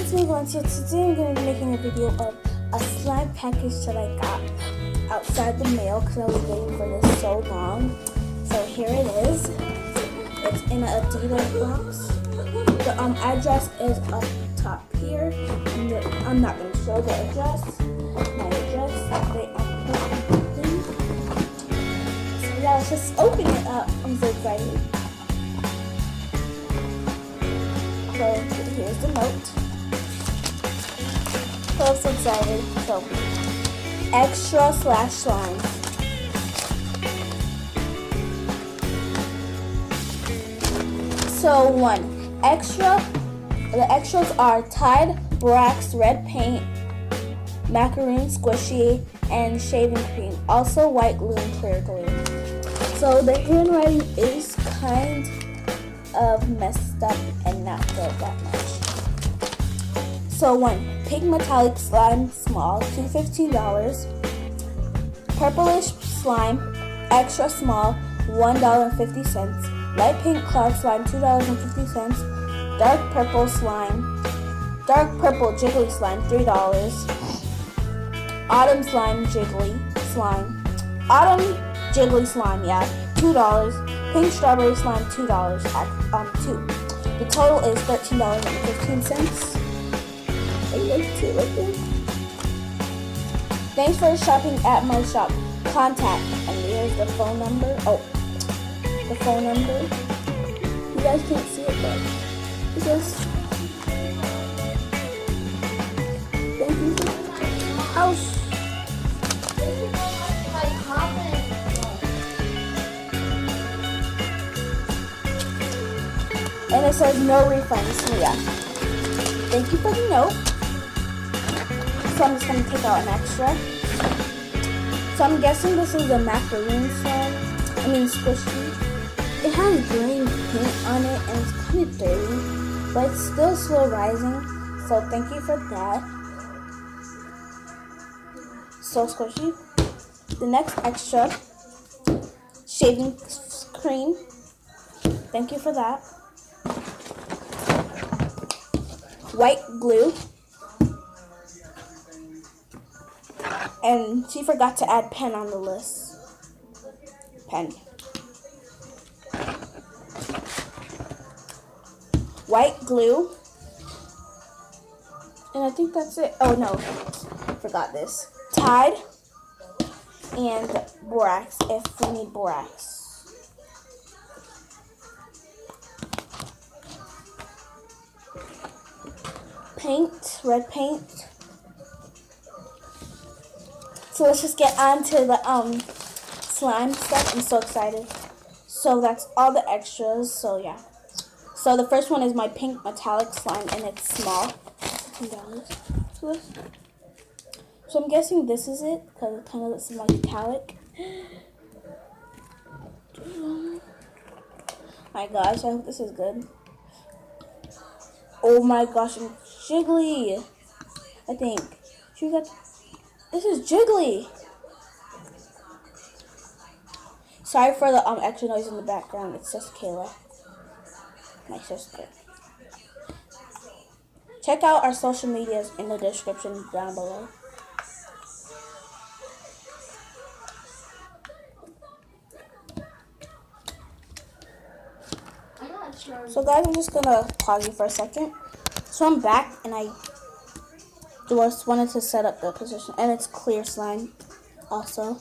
it's me, Valencia. Today I'm going to be making a video of a slime package that I got outside the mail because I was waiting for this so long. So here it is. It's in an Adidas box. The address is up top here. I'm not going to show the address. My address. So yeah, let's just open it up. I'm so excited. So here's the note. So I'm so excited. So extra / slime. So the extras are Tide, Borax, red paint, macaroon squishy, and shaving cream. Also white glue and clear glue. So the handwriting is kind of messed up and not good that much. So pink metallic slime small, $2.15. Purplish slime extra small, $1.50. Light pink cloud slime, $2.50. Dark purple jiggly slime, $3. Autumn jiggly slime, yeah, $2. Pink strawberry slime, $2. The total is $13.15. Thanks for shopping at my shop. Contact, and here's the phone number. The phone number. You guys can't see it, but because thank you for house. And it says no refunds. So yeah. Thank you for the note. So I'm just gonna take out an extra. So I'm guessing this is a macaroon slime. Squishy. It has green paint on it and it's kind of dirty, but it's still slow rising. So thank you for that. So squishy. The next extra, shaving cream. Thank you for that. White glue. And she forgot to add pen on the list. Pen. White glue. And I think that's it. Oh no, forgot this. Tide and borax if we need borax. Paint, red paint. So let's just get on to the slime stuff. I'm so excited. So that's all the extras. So yeah. So the first one is my pink metallic slime, and it's small. So I'm guessing this is it because it kind of looks like metallic. My gosh, I hope this is good. Oh my gosh, and jiggly. I think this is jiggly. Sorry for the extra noise in the background. It's just Kayla, my sister. Check out our social medias in the description down below. So guys, I'm just gonna pause you for a second. So I'm back, and I just wanted to set up the position, and it's clear slime also.